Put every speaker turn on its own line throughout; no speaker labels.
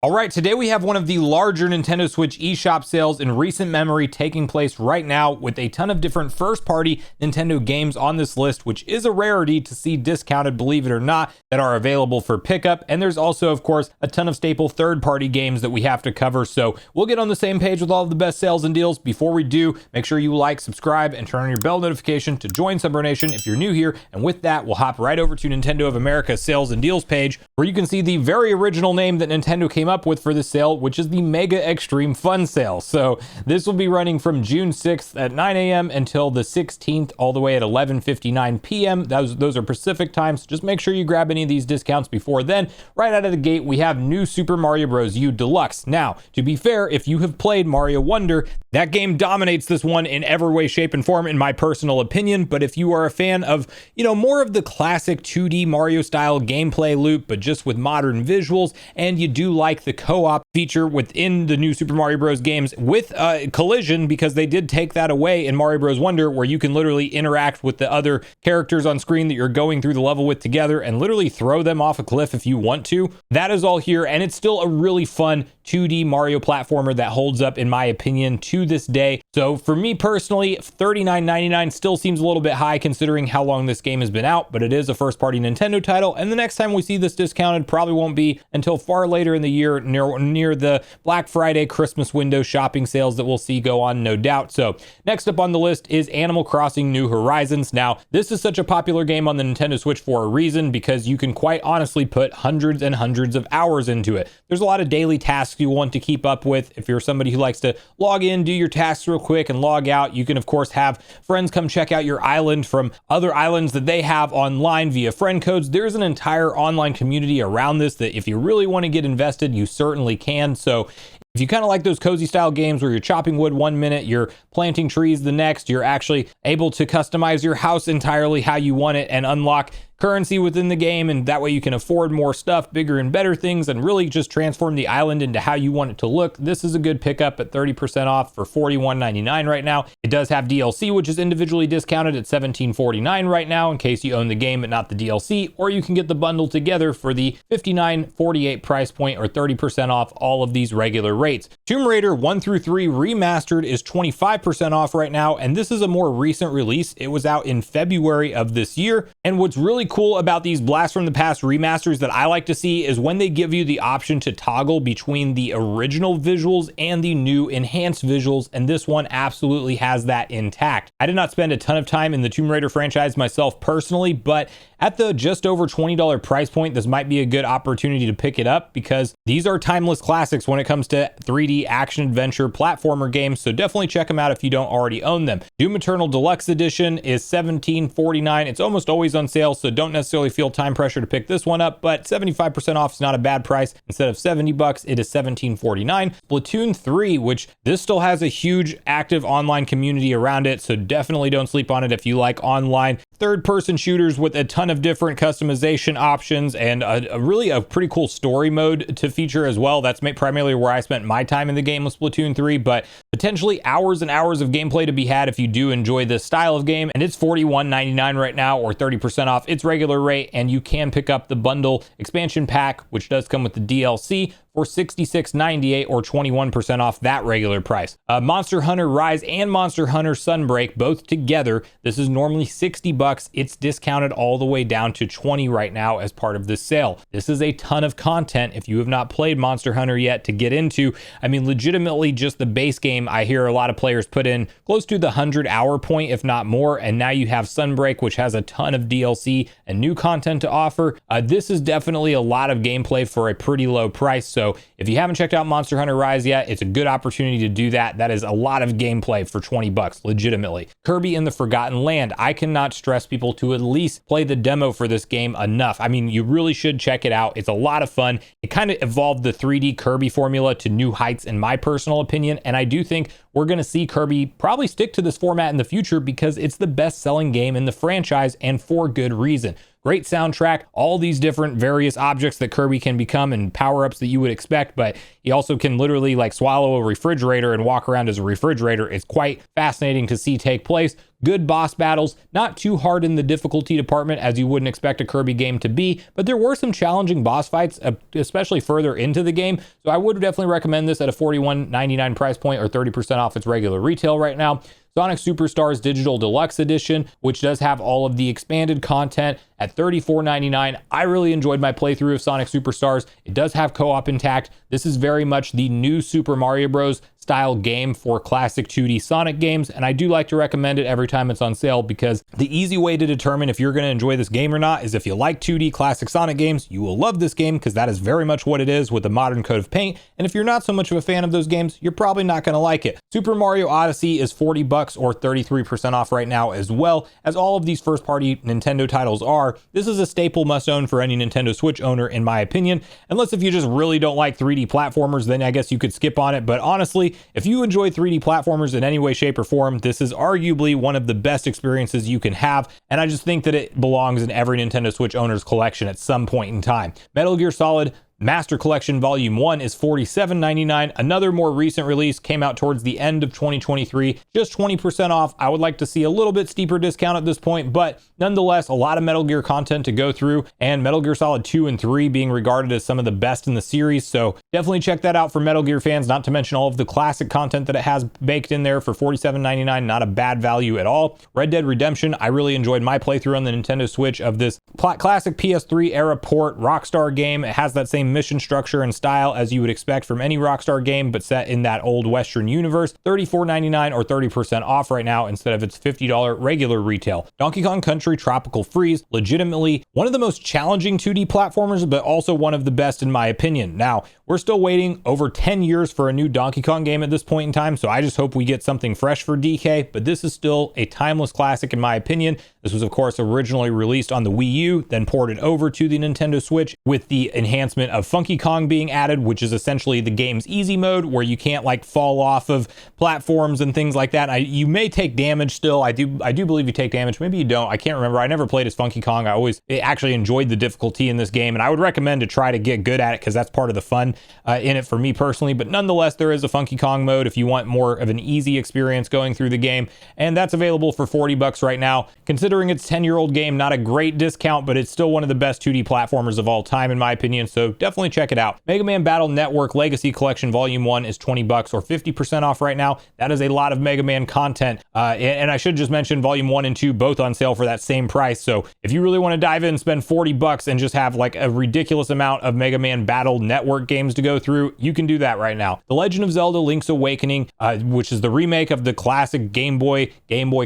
All right, today we have one of the larger Nintendo Switch eShop sales in recent memory taking place right now, with a ton of different first-party Nintendo games on this list, which is a rarity to see discounted, believe it or not, that are available for pickup. And there's also, of course, a ton of staple third-party games that we have to cover. So we'll get on the same page with all of the best sales and deals. Before we do, make sure you like, subscribe, and turn on your bell notification to join Sunbro Nation if you're new here. And with that, we'll hop right over to Nintendo of America's sales and deals page, where you can see the very original name that Nintendo came up with for this sale, which is the Mega Extreme Fun Sale. So this will be running from June 6th at 9 a.m. until the 16th, all the way at 11:59 p.m. Those are Pacific times. Just make sure you grab any of these discounts before then. Right out of the gate, we have New Super Mario Bros. U Deluxe. Now, to be fair, if you have played Mario Wonder, that game dominates this one in every way, shape, and form, in my personal opinion. But if you are a fan of, more of the classic 2D Mario style gameplay loop, but just with modern visuals, and you do like the co-op feature within the New Super Mario Bros. Games with collision, because they did take that away in Mario Bros. Wonder, where you can literally interact with the other characters on screen that you're going through the level with together and literally throw them off a cliff if you want to. That is all here, and it's still a really fun 2D Mario platformer that holds up, in my opinion, to this day. So for me personally, $39.99 still seems a little bit high considering how long this game has been out, but it is a first-party Nintendo title, and the next time we see this discounted probably won't be until far later in the year, near the Black Friday Christmas window shopping sales that we'll see go on, no doubt. So next up on the list is Animal Crossing New Horizons. Now, this is such a popular game on the Nintendo Switch for a reason, because you can quite honestly put hundreds and hundreds of hours into it. There's a lot of daily tasks you want to keep up with. If you're somebody who likes to log in, do your tasks real quick, and log out, you can of course have friends come check out your island from other islands that they have online via friend codes. There's an entire online community around this that if you really want to get invested, you certainly can. So if you kind of like those cozy style games where you're chopping wood one minute, you're planting trees the next, you're actually able to customize your house entirely how you want it and unlock currency within the game, and that way you can afford more stuff, bigger and better things, and really just transform the island into how you want it to look. This is a good pickup at 30% off for $41.99 right now. It does have DLC, which is individually discounted at $17.49 right now in case you own the game but not the DLC, or you can get the bundle together for the $59.48 price point, or 30% off all of these regular rates. Tomb Raider 1 through 3 Remastered is 25% off right now, and this is a more recent release. It was out in February of this year, and what's really cool about these Blast from the Past remasters that I like to see is when they give you the option to toggle between the original visuals and the new enhanced visuals, and this one absolutely has that intact. I did not spend a ton of time in the Tomb Raider franchise myself personally, but at the just over $20 price point, this might be a good opportunity to pick it up, because these are timeless classics when it comes to 3D action adventure platformer games, so definitely check them out if you don't already own them. Doom Eternal Deluxe Edition is $17.49. It's almost always on sale, so don't necessarily feel time pressure to pick this one up, but 75% off is not a bad price. Instead of $70, it is $17.49. Splatoon 3, which this still has a huge active online community around it, so definitely don't sleep on it if you like online third-person shooters with a ton of different customization options and a really pretty cool story mode to feature as well. That's primarily where I spent my time in the game with Splatoon 3, but potentially hours and hours of gameplay to be had if you do enjoy this style of game. And it's $41.99 right now, or 30% off its regular rate, and you can pick up the bundle expansion pack, which does come with the DLC, for $66.98, or 21% off that regular price. Monster Hunter Rise and Monster Hunter Sunbreak, both together, this is normally $60. It's discounted all the way down to $20 right now as part of this sale. This is a ton of content if you have not played Monster Hunter yet to get into. I mean, legitimately just the base game, I hear a lot of players put in close to the 100-hour point, if not more, and now you have Sunbreak, which has a ton of DLC and new content to offer. This is definitely a lot of gameplay for a pretty low price, so if you haven't checked out Monster Hunter Rise yet, it's a good opportunity to do that. That is a lot of gameplay for $20, legitimately. Kirby and the Forgotten Land. I cannot stress people to at least play the demo for this game enough. I mean, you really should check it out. It's a lot of fun. It kind of evolved the 3D Kirby formula to new heights, in my personal opinion, and I do think we're going to see Kirby probably stick to this format in the future, because it's the best-selling game in the franchise, and for good reason. Great soundtrack, all these different various objects that Kirby can become and power-ups that you would expect, but he also can literally like swallow a refrigerator and walk around as a refrigerator. It's quite fascinating to see take place. Good boss battles, not too hard in the difficulty department as you wouldn't expect a Kirby game to be, but there were some challenging boss fights, especially further into the game. So I would definitely recommend this at a $41.99 price point or 30% off its regular retail right now. Sonic Superstars Digital Deluxe Edition, which does have all of the expanded content at $34.99. I really enjoyed my playthrough of Sonic Superstars. It does have co-op intact. This is very much the new Super Mario Bros. Style game for classic 2D Sonic games, and I do like to recommend it every time it's on sale because the easy way to determine if you're going to enjoy this game or not is if you like 2D classic Sonic games, you will love this game because that is very much what it is with a modern coat of paint, and if you're not so much of a fan of those games, you're probably not going to like it. Super Mario Odyssey is $40 or 33% off right now, as well as all of these first-party Nintendo titles are. This is a staple must-own for any Nintendo Switch owner, in my opinion, unless if you just really don't like 3D platformers, then I guess you could skip on it, but honestly, if you enjoy 3D platformers in any way, shape, or form, this is arguably one of the best experiences you can have, and I just think that it belongs in every Nintendo Switch owner's collection at some point in time. Metal Gear Solid Master Collection Volume 1 is $47.99. Another more recent release came out towards the end of 2023, just 20% off. I would like to see a little bit steeper discount at this point, but nonetheless, a lot of Metal Gear content to go through, and Metal Gear Solid 2 and 3 being regarded as some of the best in the series, so definitely check that out for Metal Gear fans, not to mention all of the classic content that it has baked in there for $47.99, not a bad value at all. Red Dead Redemption, I really enjoyed my playthrough on the Nintendo Switch of this classic PS3 era port Rockstar game. It has that same mission structure and style as you would expect from any Rockstar game, but set in that old Western universe. $34.99 or 30% off right now instead of its $50 regular retail. Donkey Kong Country Tropical Freeze, legitimately one of the most challenging 2D platformers, but also one of the best in my opinion. Now, we're still waiting over 10 years for a new Donkey Kong game at this point in time, so I just hope we get something fresh for DK, but this is still a timeless classic in my opinion. This was of course originally released on the Wii U, then ported over to the Nintendo Switch with the enhancement of Funky Kong being added, which is essentially the game's easy mode where you can't like fall off of platforms and things like that. You may take damage still. I do believe you take damage. Maybe you don't. I can't remember. I never played as Funky Kong. I always actually enjoyed the difficulty in this game, and I would recommend to try to get good at it because that's part of the fun in it for me personally. But nonetheless, there is a Funky Kong mode if you want more of an easy experience going through the game, and that's available for $40 right now. Considering it's a 10-year-old game, not a great discount, but it's still one of the best 2D platformers of all time in my opinion, so definitely check it out. Mega Man Battle Network Legacy Collection Volume 1 is $20 or 50% off right now. That is a lot of Mega Man content, and I should just mention Volume 1 and 2 both on sale for that same price, so if you really want to dive in and spend $40 and just have like a ridiculous amount of Mega Man Battle Network games to go through, you can do that right now. The Legend of Zelda Link's Awakening, which is the remake of the classic Game Boy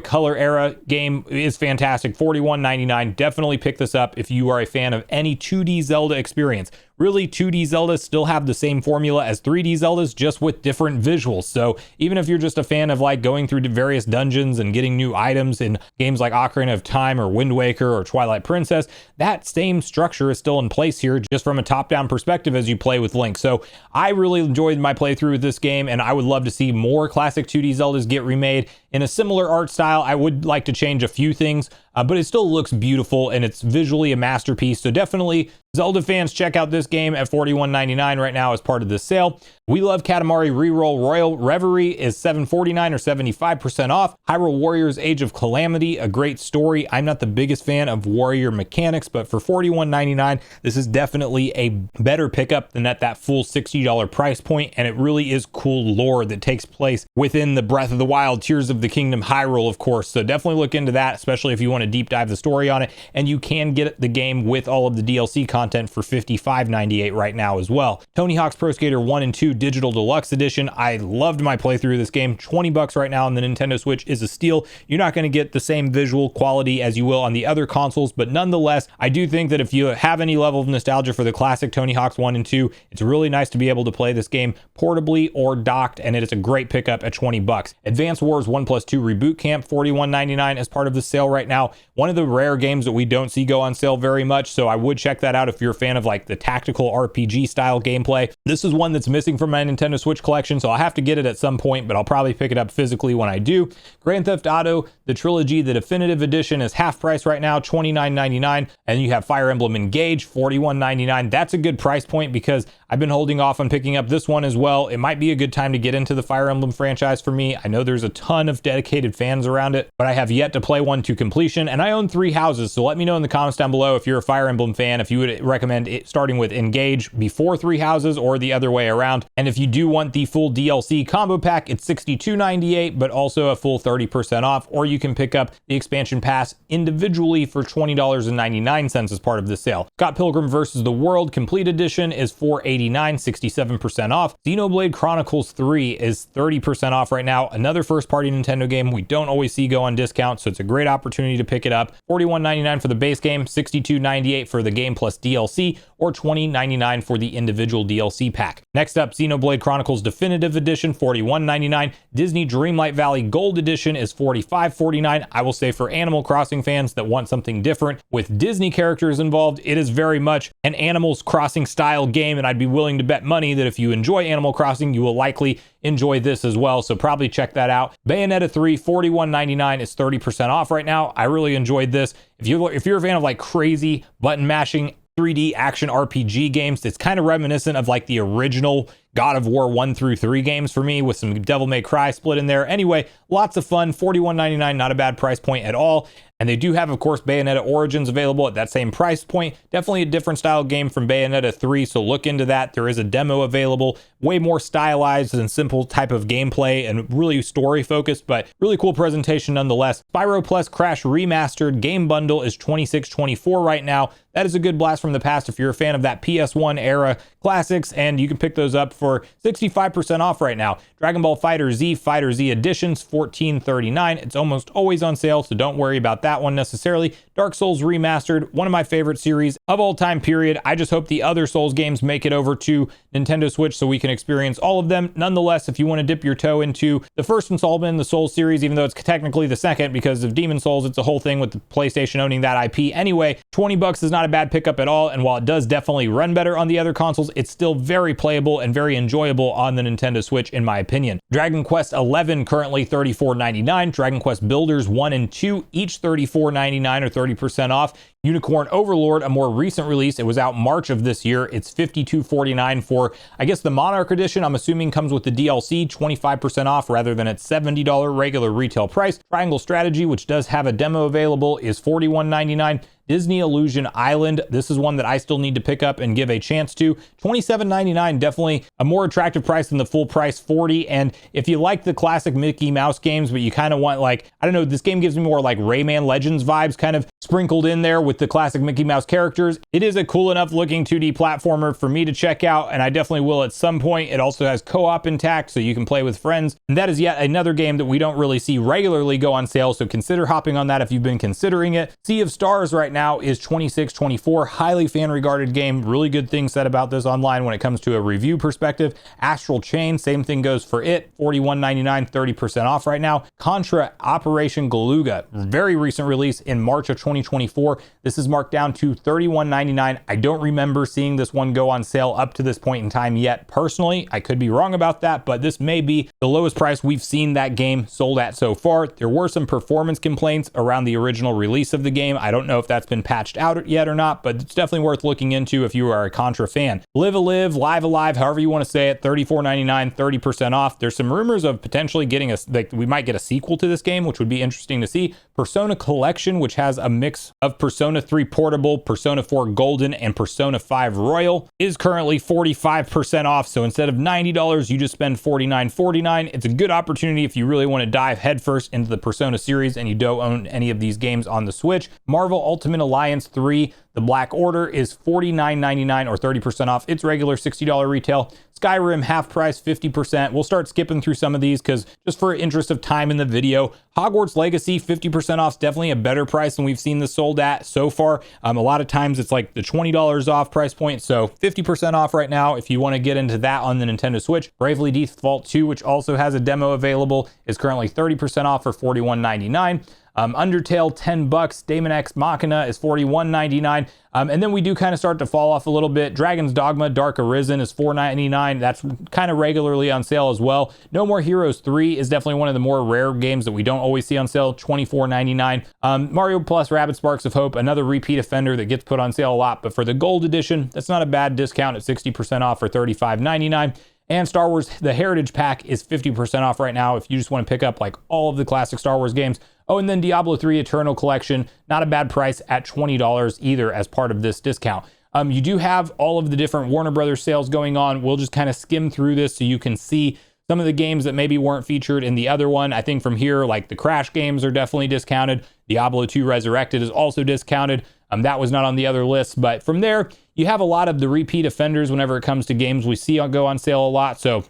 Color era game, is fantastic. $41.99. Definitely pick this up if you are a fan of any 2D Zelda experience. Really, 2D Zeldas still have the same formula as 3D Zeldas, just with different visuals. So even if you're just a fan of like going through various dungeons and getting new items in games like Ocarina of Time or Wind Waker or Twilight Princess, that same structure is still in place here, just from a top-down perspective as you play with Link. So I really enjoyed my playthrough with this game, and I would love to see more classic 2D Zeldas get remade in a similar art style. I would like to change a few things, but it still looks beautiful and it's visually a masterpiece. So definitely Zelda fans, check out this game at $41.99 right now as part of this sale. We Love Katamari Reroll Royal Reverie is $7.49 or 75% off. Hyrule Warriors Age of Calamity, a great story. I'm not the biggest fan of warrior mechanics, but for $41.99, this is definitely a better pickup than at that full $60 price point, and it really is cool lore that takes place within the Breath of the Wild, Tears of the Kingdom, Hyrule, of course. So definitely look into that, especially if you want to deep dive the story on it, and you can get the game with all of the DLC content for $55.98 right now as well. Tony Hawk's Pro Skater 1 and 2 Digital Deluxe Edition. I loved my playthrough of this game. $20 right now on the Nintendo Switch is a steal. You're not going to get the same visual quality as you will on the other consoles, but nonetheless, I do think that if you have any level of nostalgia for the classic Tony Hawk's 1 and 2, it's really nice to be able to play this game portably or docked, and it is a great pickup at $20. Advance Wars 1+2 Reboot Camp, $41.99 as part of the sale right now. One of the rare games that we don't see go on sale very much, so I would check that out if you're a fan of like the tactical RPG style gameplay. This is one that's missing from my Nintendo Switch collection, so I'll have to get it at some point, but I'll probably pick it up physically when I do. Grand Theft Auto, the trilogy, the definitive edition is half price right now, $29.99, and you have Fire Emblem Engage, $41.99. That's a good price point because I've been holding off on picking up this one as well. It might be a good time to get into the Fire Emblem franchise for me. I know there's a ton of dedicated fans around it, but I have yet to play one to completion, and I own 3 houses, so let me know in the comments down below if you're a Fire Emblem fan, if you would recommend it starting with Engage before 3 houses or the other way around. And if you do want the full DLC combo pack, it's $62.98, but also a full 30% off, or you can pick up the expansion pass individually for $20.99 as part of the sale. Scott Pilgrim vs. the World Complete Edition is $4.89, 67% off. Xenoblade Chronicles 3 is 30% off right now. Another first-party Nintendo game we don't always see go on discount, so it's a great opportunity to pick it up. $41.99 for the base game, $62.98 for the game plus DLC, or $20.99 for the individual DLC pack. Next up, Xenoblade Chronicles Definitive Edition, $41.99. Disney Dreamlight Valley Gold Edition is $45.49. I will say for Animal Crossing fans that want something different with Disney characters involved, it is very much an Animal Crossing style game, and I'd be willing to bet money that if you enjoy Animal Crossing, you will likely enjoy this as well, so probably check that out. Bayonetta 3, $41.99 is 30% off right now. I really enjoyed this. If you're a fan of like crazy button mashing 3D action RPG games, it's kind of reminiscent of like the original God of War 1 through 3 games for me, with some Devil May Cry split in there. Anyway, lots of fun. $41.99, not a bad price point at all. And they do have, of course, Bayonetta Origins available at that same price point. Definitely a different style game from Bayonetta 3, so look into that. There is a demo available, way more stylized and simple type of gameplay and really story focused, but really cool presentation nonetheless. Spyro Plus Crash Remastered game bundle is $26.24 right now. That is a good blast from the past if you're a fan of that PS1 era classics, and you can pick those up for 65% off right now. Dragon Ball Fighter Z Editions, $14.39. It's almost always on sale, so don't worry about that one necessarily. Dark Souls Remastered, one of my favorite series of all time, period. I just hope the other Souls games make it over to Nintendo Switch so we can experience all of them. Nonetheless, if you want to dip your toe into the first installment in the Souls series, even though it's technically the second because of Demon Souls, it's a whole thing with the PlayStation owning that IP. Anyway, $20 is not a bad pickup at all, and while it does definitely run better on the other consoles, it's still very playable and very enjoyable on the Nintendo Switch, in my opinion. Dragon Quest XI currently $34.99. Dragon Quest Builders 1 and 2 each $34.99 or 30% off. Unicorn Overlord, a more recent release, it was out March of this year. It's $52.49 for, I guess, the Monarch Edition. I'm assuming comes with the DLC, 25% off rather than its $70 regular retail price. Triangle Strategy, which does have a demo available, is $41.99. Disney Illusion Island, this is one that I still need to pick up and give a chance to. $27.99, definitely a more attractive price than the full price $40. And if you like the classic Mickey Mouse games, but you kind of want like, I don't know, this game gives me more like Rayman Legends vibes kind of sprinkled in there with the classic Mickey Mouse characters. It is a cool enough looking 2D platformer for me to check out, and I definitely will at some point. It also has co-op intact, so you can play with friends. And that is yet another game that we don't really see regularly go on sale, so consider hopping on that if you've been considering it. Sea of Stars right now is $26.24, highly fan regarded game. Really good things said about this online when it comes to a review perspective. Astral Chain, same thing goes for it, $41.99, 30% off right now. Contra Operation Galuga, very recent release in March of 2024. This is marked down to $31.99. I don't remember seeing this one go on sale up to this point in time yet personally. I could be wrong about that, but this may be the lowest price we've seen that game sold at so far. There were some performance complaints around the original release of the game. I don't know if that's been patched out yet or not, but it's definitely worth looking into if you are a Contra fan. Live Alive, Live Alive, however you want to say it, $34.99, 30% off. There's some rumors of potentially getting we might get a sequel to this game, which would be interesting to see. Persona Collection, which has a mix of Persona 3 Portable, Persona 4 Golden, and Persona 5 Royal, is currently 45% off. So instead of $90, you just spend $49.49. It's a good opportunity if you really want to dive headfirst into the Persona series and you don't own any of these games on the Switch. Marvel Ultimate Alliance 3, The Black Order, is $49.99 or 30% off its regular $60 retail. Skyrim half price, 50%. We'll start skipping through some of these because just for interest of time in the video. Hogwarts Legacy, 50% off is definitely a better price than we've seen this sold at so far. A lot of times it's like the $20 off price point, so 50% off right now if you want to get into that on the Nintendo Switch. Bravely Default 2, which also has a demo available, is currently 30% off for $41.99. Undertale, $10. Daemon X Machina is $41.99. And then we do kind of start to fall off a little bit. Dragon's Dogma Dark Arisen is $4.99. That's kind of regularly on sale as well. No More Heroes 3 is definitely one of the more rare games that we don't always see on sale, $24.99. Mario Plus Rabbids Sparks of Hope, another repeat offender that gets put on sale a lot, but for the gold edition, that's not a bad discount at 60% off for $35.99. And Star Wars, the Heritage Pack is 50% off right now if you just want to pick up like all of the classic Star Wars games. Oh, and then Diablo 3 Eternal Collection, not a bad price at $20 either as part of this discount. You do have all of the different Warner Brothers sales going on. We'll just kind of skim through this so you can see some of the games that maybe weren't featured in the other one. I think from here, like the Crash games are definitely discounted. Diablo 2 Resurrected is also discounted. That was not on the other list, but from there, you have a lot of the repeat offenders whenever it comes to games we see go on sale a lot. So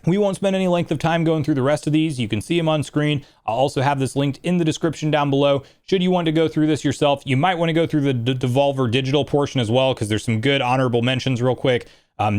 we won't spend any length of time going through the rest of these. You can see them on screen. I'll also have this linked in the description down below. Should you want to go through this yourself, you might want to go through the Devolver digital portion as well, because there's some good honorable mentions real quick.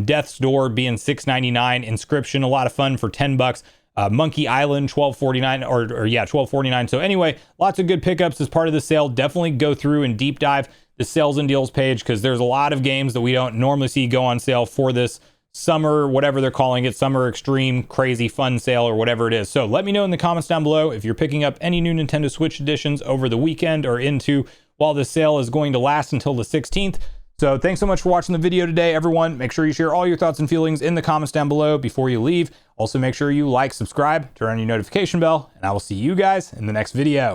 Death's Door being $6.99, Inscription, a lot of fun for $10. Monkey Island, $12.49, or yeah, $12.49. So anyway, lots of good pickups as part of the sale. Definitely go through and deep dive the sales and deals page, because there's a lot of games that we don't normally see go on sale for this summer, whatever they're calling it, summer extreme crazy fun sale or whatever it is. So let me know in the comments down below if you're picking up any new Nintendo Switch editions over the weekend or into while the sale is going to last until the 16th. So thanks so much for watching the video today, everyone. Make sure you share all your thoughts and feelings in the comments down below before you leave. Also, make sure you like, subscribe, turn on your notification bell, and I will see you guys in the next video.